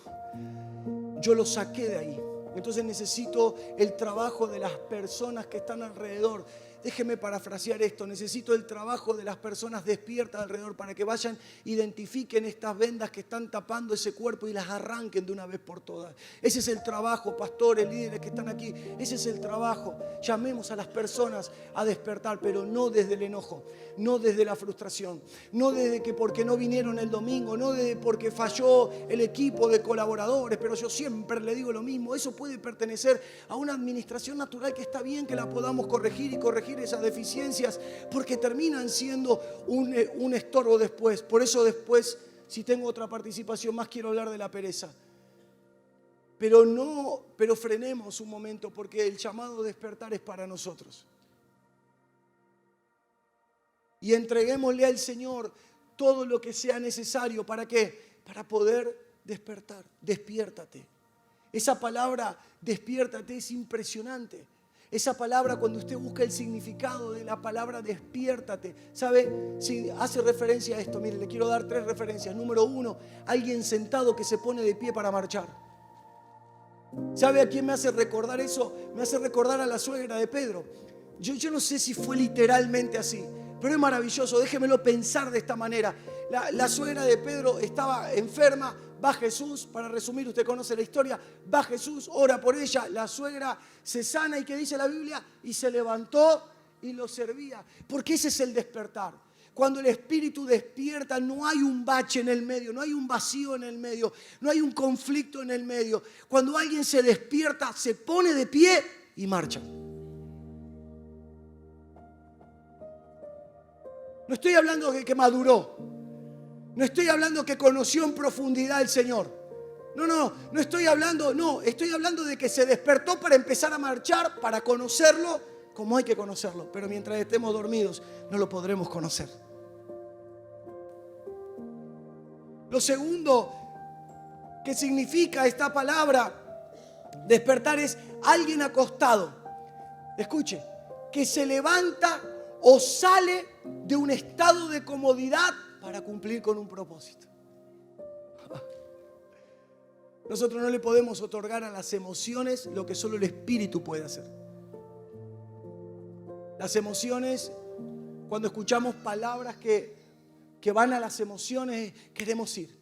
Yo lo saqué de ahí. Entonces necesito el trabajo de las personas que están alrededor. Déjeme parafrasear esto. Necesito el trabajo de las personas despiertas alrededor para que vayan, identifiquen estas vendas que están tapando ese cuerpo y las arranquen de una vez por todas. Ese es el trabajo, pastores, líderes que están aquí. Ese es el trabajo. Llamemos a las personas a despertar, pero no desde el enojo, no desde la frustración, no desde que porque no vinieron el domingo, no desde porque falló el equipo de colaboradores, pero yo siempre le digo lo mismo. Eso puede pertenecer a una administración natural que está bien que la podamos corregir y corregir esas deficiencias, porque terminan siendo un estorbo después. Por eso después, si tengo otra participación más, quiero hablar de la pereza. Pero frenemos un momento, porque el llamado a despertar es para nosotros. Y entreguémosle al Señor todo lo que sea necesario. ¿Para qué? Para poder despertar. Despiértate. Esa palabra, despiértate, es impresionante. Esa palabra, cuando usted busca el significado de la palabra despiértate, ¿sabe? Si hace referencia a esto, mire, le quiero dar 3 referencias. Número 1, alguien sentado que se pone de pie para marchar. ¿Sabe a quién me hace recordar eso? Me hace recordar a la suegra de Pedro. Yo no sé si fue literalmente así, pero es maravilloso. Déjemelo pensar de esta manera. La suegra de Pedro estaba enferma. Va Jesús, para resumir, usted conoce la historia, va Jesús, ora por ella, la suegra se sana y ¿qué dice la Biblia? Y se levantó y lo servía. Porque ese es el despertar. Cuando el Espíritu despierta, no hay un bache en el medio, no hay un vacío en el medio, no hay un conflicto en el medio. Cuando alguien se despierta, se pone de pie y marcha. No estoy hablando de que maduró. No estoy hablando que conoció en profundidad al Señor. No estoy hablando, estoy hablando de que se despertó para empezar a marchar, para conocerlo como hay que conocerlo. Pero mientras estemos dormidos, no lo podremos conocer. Lo segundo que significa esta palabra despertar es alguien acostado. Escuche, que se levanta o sale de un estado de comodidad para cumplir con un propósito. Nosotros no le podemos otorgar a las emociones lo que solo el Espíritu puede hacer. Las emociones, cuando escuchamos palabras que van a las emociones, queremos ir.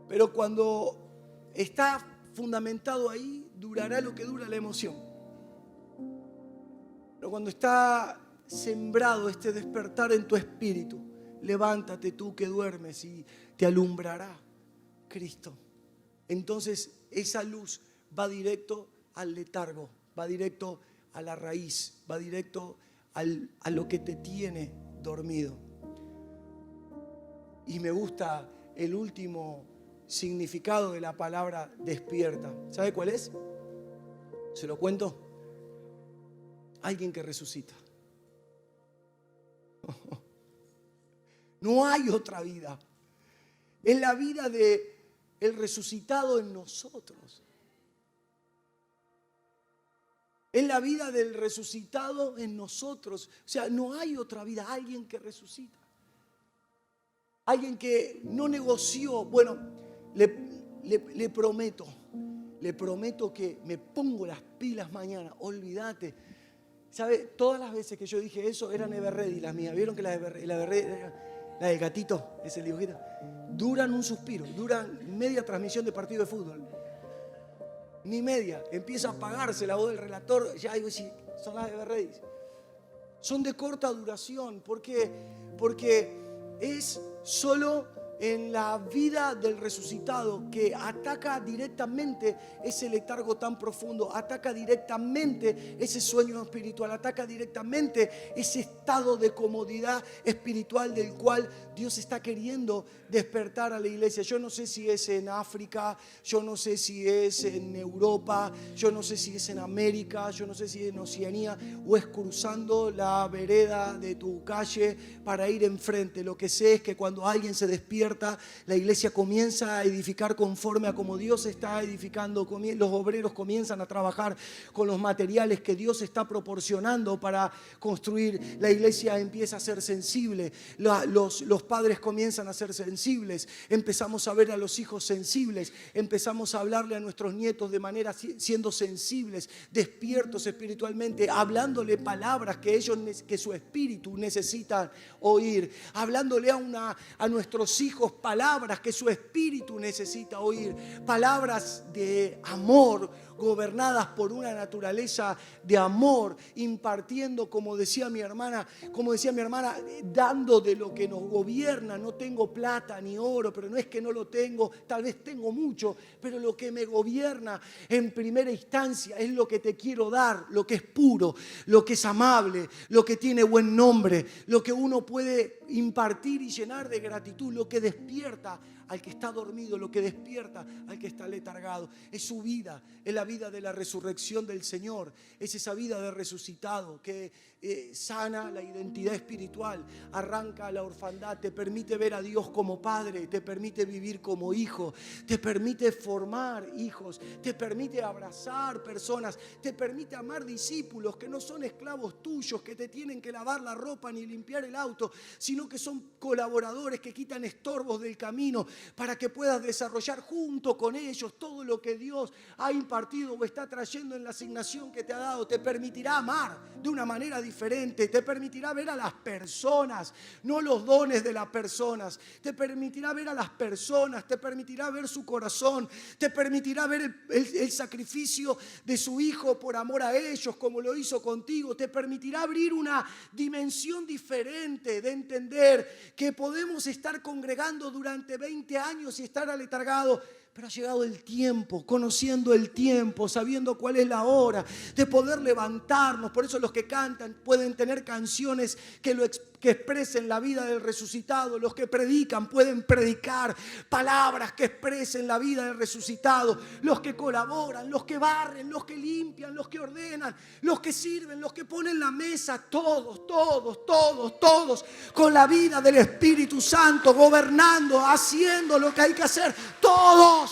Pero cuando está fundamentado ahí, durará lo que dura la emoción. Pero cuando está sembrado este despertar en tu espíritu, levántate tú que duermes y te alumbrará Cristo. Entonces esa luz va directo al letargo, va directo a la raíz, va directo a lo que te tiene dormido. Y me gusta el último significado de la palabra despierta. ¿Sabe cuál es? ¿Se lo cuento? Alguien que resucita. No hay otra vida. Es la vida del resucitado en nosotros. Es la vida del resucitado en nosotros. O sea, no hay otra vida. Alguien que resucita. Alguien que no negoció. Bueno, le prometo que me pongo las pilas mañana. Olvídate. ¿Sabe? Todas las veces que yo dije eso eran Everready las mías. ¿Vieron que la Everready, la del gatito, es el dibujito? Duran un suspiro, duran media transmisión de partido de fútbol. Ni media. Empieza a apagarse la voz del relator. Ya digo, sí, son las Everready. Son de corta duración. ¿Por qué? Porque es solo en la vida del resucitado, que ataca directamente ese letargo tan profundo, ataca directamente ese sueño espiritual, ataca directamente ese estado de comodidad espiritual del cual Dios está queriendo despertar a la iglesia. Yo no sé si es en África, yo no sé si es en Europa, yo no sé si es en América, yo no sé si es en Oceanía o es cruzando la vereda de tu calle para ir enfrente. Lo que sé es que cuando alguien se despierta, la iglesia comienza a edificar conforme a como Dios está edificando. Los obreros comienzan a trabajar con los materiales que Dios está proporcionando para construir. La iglesia empieza a ser sensible. Los padres comienzan a ser sensibles. Empezamos a ver a los hijos sensibles. Empezamos a hablarle a nuestros nietos de manera siendo sensibles, despiertos espiritualmente, hablándole palabras que su espíritu necesita oír, hablándole a nuestros hijos palabras que su espíritu necesita oír, palabras de amor, gobernadas por una naturaleza de amor, impartiendo, como decía mi hermana, dando de lo que nos gobierna. No tengo plata ni oro, pero no es que no lo tengo, tal vez tengo mucho, pero lo que me gobierna en primera instancia es lo que te quiero dar, lo que es puro, lo que es amable, lo que tiene buen nombre, lo que uno puede impartir y llenar de gratitud, lo que despierta al que está dormido, lo que despierta al que está letargado. Es su vida, es la vida de la resurrección del Señor, es esa vida de resucitado que sana la identidad espiritual, arranca la orfandad, te permite ver a Dios como Padre, te permite vivir como hijo, te permite formar hijos, te permite abrazar personas, te permite amar discípulos que no son esclavos tuyos, que te tienen que lavar la ropa ni limpiar el auto, sino que son colaboradores que quitan estorbos del camino para que puedas desarrollar junto con ellos todo lo que Dios ha impartido o está trayendo en la asignación que te ha dado. Te permitirá amar de una manera diferente, te permitirá ver a las personas, no los dones de las personas, te permitirá ver a las personas, te permitirá ver su corazón, te permitirá ver el sacrificio de su Hijo por amor a ellos, como lo hizo contigo, te permitirá abrir una dimensión diferente de entender que podemos estar congregando durante 20 años y estar aletargados, pero ha llegado el tiempo, conociendo el tiempo, sabiendo cuál es la hora de poder levantarnos. Por eso los que cantan pueden tener canciones que expresen la vida del resucitado. Los que predican pueden predicar palabras que expresen la vida del resucitado. Los que colaboran, los que barren, los que limpian, los que ordenan, los que sirven, los que ponen la mesa, todos, con la vida del Espíritu Santo, gobernando, haciendo lo que hay que hacer, todos.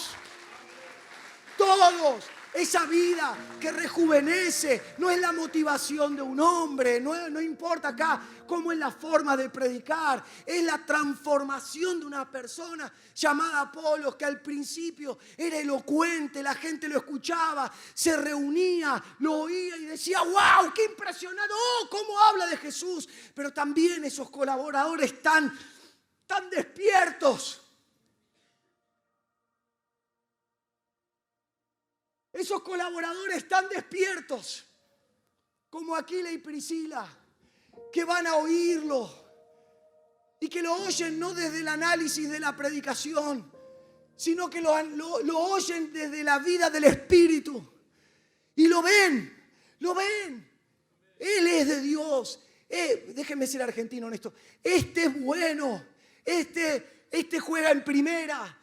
Esa vida que rejuvenece no es la motivación de un hombre, no importa acá cómo es la forma de predicar, es la transformación de una persona llamada Apolos, que al principio era elocuente, la gente lo escuchaba, se reunía, lo oía y decía: ¡wow! ¡Qué impresionante! ¡Oh! ¿Cómo habla de Jesús? Pero también esos colaboradores tan despiertos. Esos colaboradores están despiertos, como Aquila y Priscila, que van a oírlo y que lo oyen no desde el análisis de la predicación, sino que lo oyen desde la vida del Espíritu. Y lo ven. Él es de Dios. Déjenme ser argentino en esto. Este es bueno. Este juega en primera.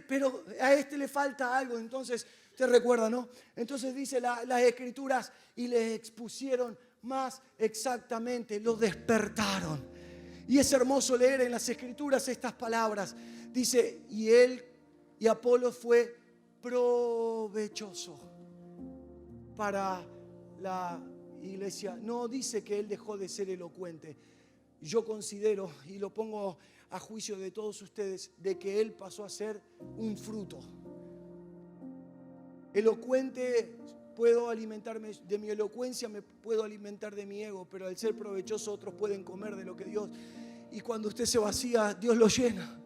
Pero a este le falta algo. Entonces, te recuerda, ¿no? Entonces dice las Escrituras: y les expusieron más exactamente, los despertaron. Y es hermoso leer en las Escrituras estas palabras. Dice: y él y Apolo fue provechoso para la iglesia. No dice que él dejó de ser elocuente. Yo considero, y lo pongo a juicio de todos ustedes, de que él pasó a ser un fruto. Elocuente, puedo alimentarme de mi elocuencia, me puedo alimentar de mi ego, pero al ser provechoso otros pueden comer de lo que Dios. Y cuando usted se vacía, Dios lo llena.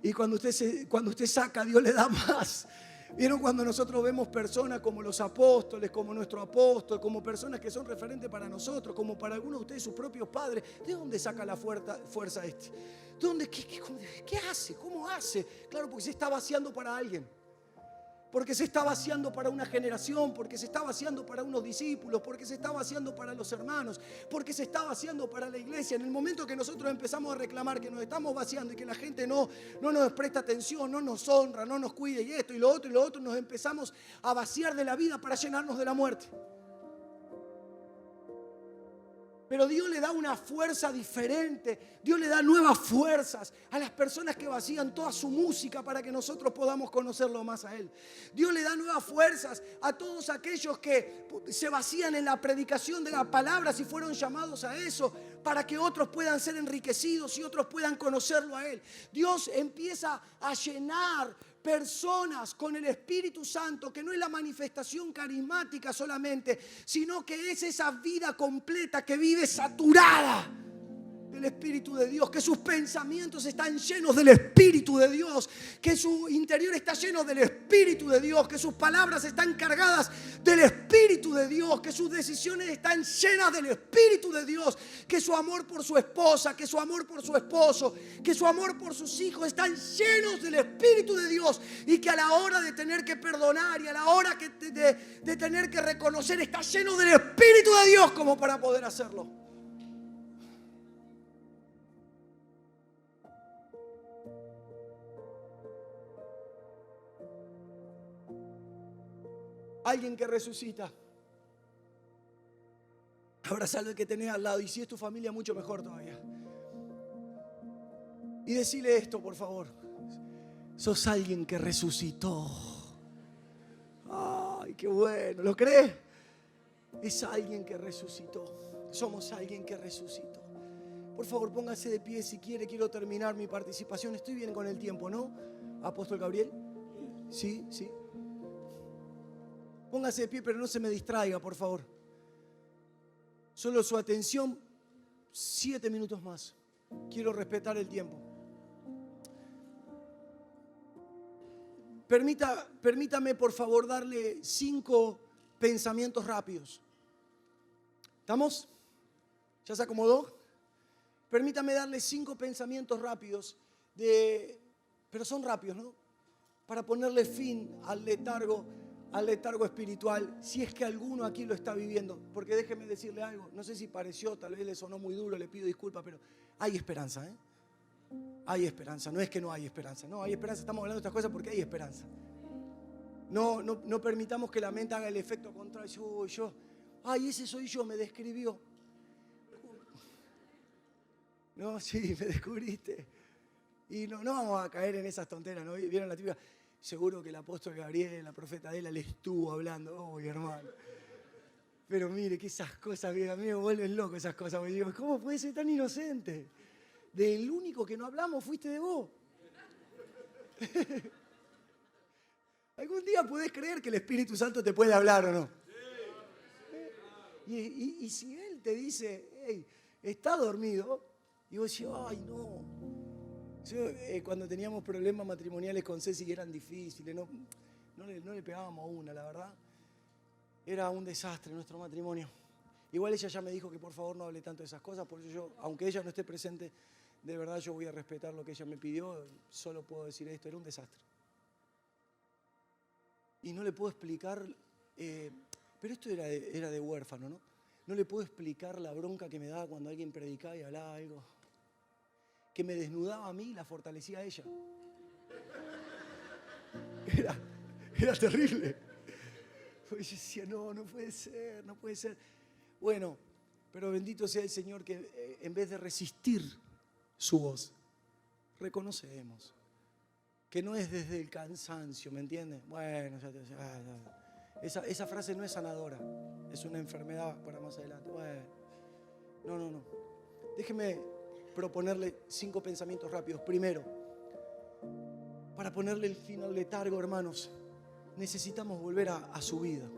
Y cuando usted saca, Dios le da más. ¿Vieron cuando nosotros vemos personas como los apóstoles, como nuestro apóstol, como personas que son referentes para nosotros, como para algunos de ustedes sus propios padres? ¿De dónde saca la fuerza este? ¿Qué hace? ¿Cómo hace? Claro, porque se está vaciando para alguien. Porque se está vaciando para una generación, porque se está vaciando para unos discípulos, porque se está vaciando para los hermanos, porque se está vaciando para la iglesia. En el momento que nosotros empezamos a reclamar que nos estamos vaciando y que la gente no nos presta atención, no nos honra, no nos cuida y esto y lo otro, nos empezamos a vaciar de la vida para llenarnos de la muerte. Pero Dios le da una fuerza diferente. Dios le da nuevas fuerzas a las personas que vacían toda su música para que nosotros podamos conocerlo más a Él. Dios le da nuevas fuerzas a todos aquellos que se vacían en la predicación de la palabra, si fueron llamados a eso, para que otros puedan ser enriquecidos y otros puedan conocerlo a Él. Dios empieza a llenar personas con el Espíritu Santo, que no es la manifestación carismática solamente, sino que es esa vida completa que vive saturada del Espíritu de Dios, que sus pensamientos están llenos del Espíritu de Dios, que su interior está lleno del Espíritu de Dios, que sus palabras están cargadas del Espíritu de Dios, que sus decisiones están llenas del Espíritu de Dios, que su amor por su esposa, que su amor por su esposo, que su amor por sus hijos están llenos del Espíritu de Dios, y que a la hora de tener que perdonar y a la hora de tener que reconocer está lleno del Espíritu de Dios como para poder hacerlo. Alguien que resucita. Abrazalo al que tenés al lado, y si es tu familia, mucho mejor todavía. Y decile esto, por favor: sos alguien que resucitó. Ay, qué bueno, ¿lo crees? Es alguien que resucitó. Somos alguien que resucitó. Por favor, póngase de pie si quiere. Quiero terminar mi participación. Estoy bien con el tiempo, ¿no? Apóstol Gabriel. Sí. Póngase de pie, pero no se me distraiga, por favor. Solo su atención, 7 minutos más. Quiero respetar el tiempo. Permítame, por favor, darle 5 pensamientos rápidos. ¿Estamos? ¿Ya se acomodó? Permítame darle 5 pensamientos rápidos, pero son rápidos, ¿no? Para ponerle fin al letargo espiritual, si es que alguno aquí lo está viviendo. Porque déjeme decirle algo, no sé si pareció, tal vez le sonó muy duro, le pido disculpas, pero hay esperanza, ¿eh? Hay esperanza, no es que no hay esperanza, no, hay esperanza. Estamos hablando de estas cosas porque hay esperanza. No permitamos que la mente haga el efecto contrario. Ese soy yo, me describió. No, sí, me descubriste. Y no vamos a caer en esas tonteras, ¿no? ¿Vieron la típica? Seguro que el apóstol Gabriel, la profeta Adela, le estuvo hablando. ¡Uy, hermano! Pero mire que esas cosas, a mí me vuelven loco esas cosas. Me digo, ¿cómo puede ser tan inocente? Del único que no hablamos fuiste de vos. ¿Algún día podés creer que el Espíritu Santo te puede hablar o no? Y si Él te dice, hey, está dormido, y vos decís, ay, no. Yo, cuando teníamos problemas matrimoniales con Ceci, que eran difíciles, no le pegábamos a una, la verdad. Era un desastre nuestro matrimonio. Igual ella ya me dijo que por favor no hable tanto de esas cosas, por eso yo, aunque ella no esté presente, de verdad yo voy a respetar lo que ella me pidió. Solo puedo decir esto, era un desastre. Y no le puedo explicar, pero esto era de huérfano, ¿no? No le puedo explicar la bronca que me daba cuando alguien predicaba y hablaba algo que me desnudaba a mí y la fortalecía a ella. Era terrible. Yo decía, no puede ser. Bueno, pero bendito sea el Señor que en vez de resistir su voz, reconocemos que no es desde el cansancio, ¿me entiendes? Bueno, esa frase no es sanadora, es una enfermedad para más adelante. Bueno, no. Déjeme proponerle 5 pensamientos rápidos. Primero, para ponerle el fin al letargo, hermanos, necesitamos volver a su vida.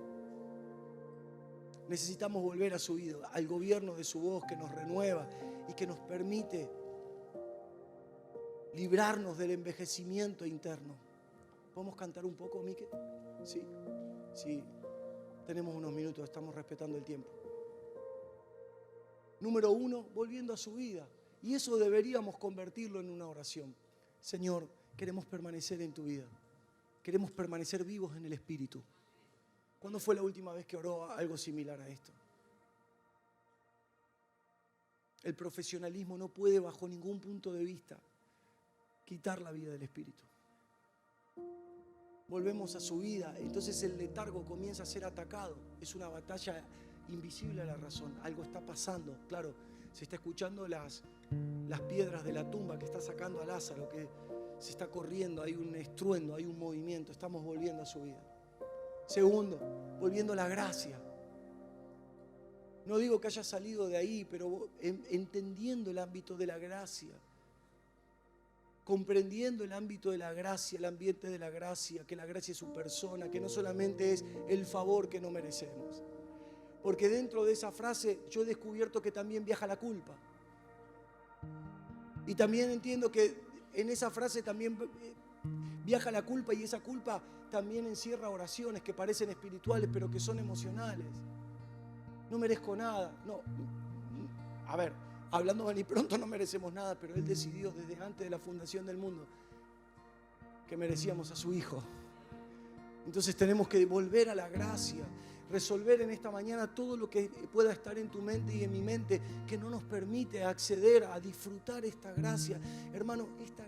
Necesitamos volver a su vida, al gobierno de su voz que nos renueva y que nos permite librarnos del envejecimiento interno. ¿Podemos cantar un poco, Mique? Sí, sí. Tenemos unos minutos, estamos respetando el tiempo. Número 1, volviendo a su vida. Y eso deberíamos convertirlo en una oración. Señor, queremos permanecer en tu vida. Queremos permanecer vivos en el Espíritu. ¿Cuándo fue la última vez que oró algo similar a esto? El profesionalismo no puede, bajo ningún punto de vista, quitar la vida del Espíritu. Volvemos a su vida, entonces el letargo comienza a ser atacado. Es una batalla invisible a la razón. Algo está pasando, claro. Se está escuchando las piedras de la tumba que está sacando a Lázaro, que se está corriendo, hay un estruendo, hay un movimiento. Estamos volviendo a su vida. Segundo, volviendo a la gracia. No digo que haya salido de ahí, pero entendiendo el ámbito de la gracia, comprendiendo el ámbito de la gracia, el ambiente de la gracia, que la gracia es su persona, que no solamente es el favor que no merecemos. Porque dentro de esa frase yo he descubierto que también viaja la culpa. Y también entiendo que en esa frase también viaja la culpa, y esa culpa también encierra oraciones que parecen espirituales pero que son emocionales. No merezco nada. No, a ver, hablando de ni pronto no merecemos nada, pero Él decidió desde antes de la fundación del mundo que merecíamos a su Hijo. Entonces tenemos que volver a la gracia, resolver en esta mañana todo lo que pueda estar en tu mente y en mi mente que no nos permite acceder a disfrutar esta gracia. Hermano, esta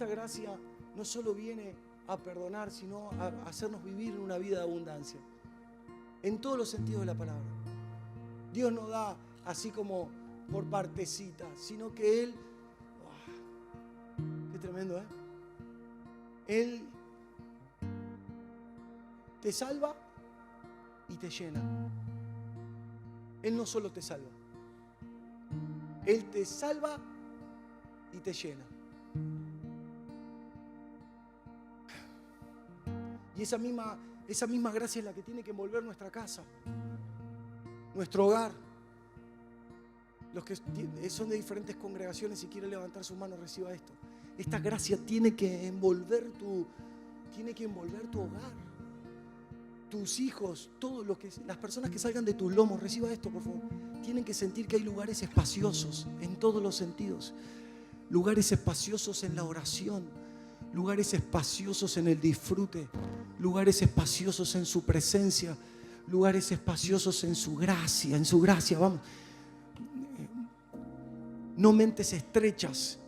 gracia no solo viene a perdonar, sino a hacernos vivir en una vida de abundancia. En todos los sentidos de la palabra. Dios no da así como por partecitas, sino que Él, qué tremendo, Él te salva y te llena. Él no solo te salva, Él te salva y te llena. Y esa misma gracia es la que tiene que envolver nuestra casa, nuestro hogar. Los que son de diferentes congregaciones, si quieren levantar su mano, reciba esto. Esta gracia tiene que envolver tu hogar, tus hijos, las personas que salgan de tus lomos. Reciba esto, por favor. Tienen que sentir que hay lugares espaciosos en todos los sentidos. Lugares espaciosos en la oración, lugares espaciosos en el disfrute, lugares espaciosos en su presencia, lugares espaciosos en su gracia, vamos. No mentes estrechas,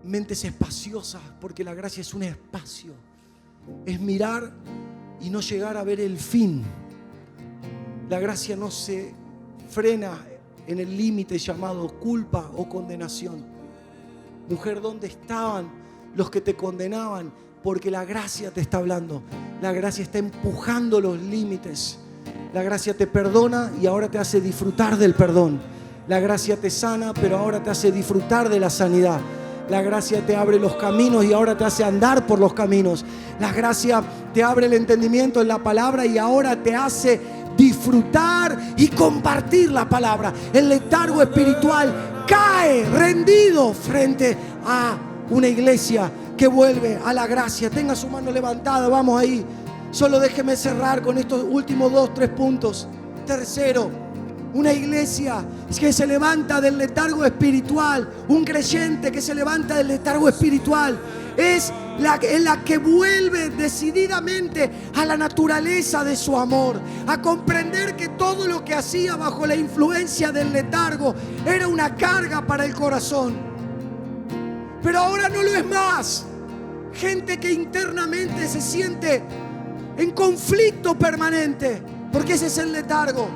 mentes espaciosas, porque la gracia es un espacio. Es mirar y no llegar a ver el fin. La gracia no se frena en el límite llamado culpa o condenación. Mujer, ¿dónde estaban los que te condenaban? Porque la gracia te está hablando. La gracia está empujando los límites. La gracia te perdona y ahora te hace disfrutar del perdón. La gracia te sana, pero ahora te hace disfrutar de la sanidad. La gracia te abre los caminos y ahora te hace andar por los caminos. La gracia te abre el entendimiento en la palabra y ahora te hace disfrutar y compartir la palabra. El letargo espiritual cae rendido frente a una iglesia que vuelve a la gracia. Tenga su mano levantada, vamos ahí. Solo déjeme cerrar con estos últimos 2-3 puntos. Tercero, una iglesia que se levanta del letargo espiritual, un creyente que se levanta del letargo espiritual, es la que vuelve decididamente a la naturaleza de su amor, a comprender que todo lo que hacía bajo la influencia del letargo era una carga para el corazón. Pero ahora no lo es más. Gente que internamente se siente en conflicto permanente, porque ese es el letargo.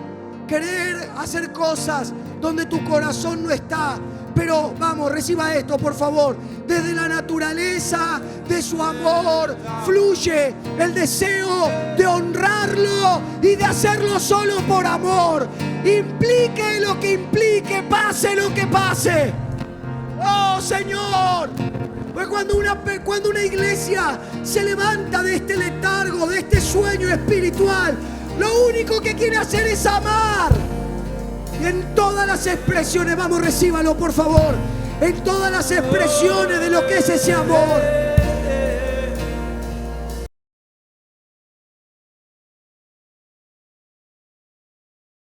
Querer hacer cosas donde tu corazón no está. Pero vamos, reciba esto, por favor. Desde la naturaleza de su amor fluye el deseo de honrarlo y de hacerlo solo por amor. Implique lo que implique, pase lo que pase. ¡Oh, Señor! Pues cuando una iglesia se levanta de este letargo, de este sueño espiritual, lo único que quiere hacer es amar. Y en todas las expresiones, vamos, recíbalo por favor. en todas las expresiones de lo que es ese amor.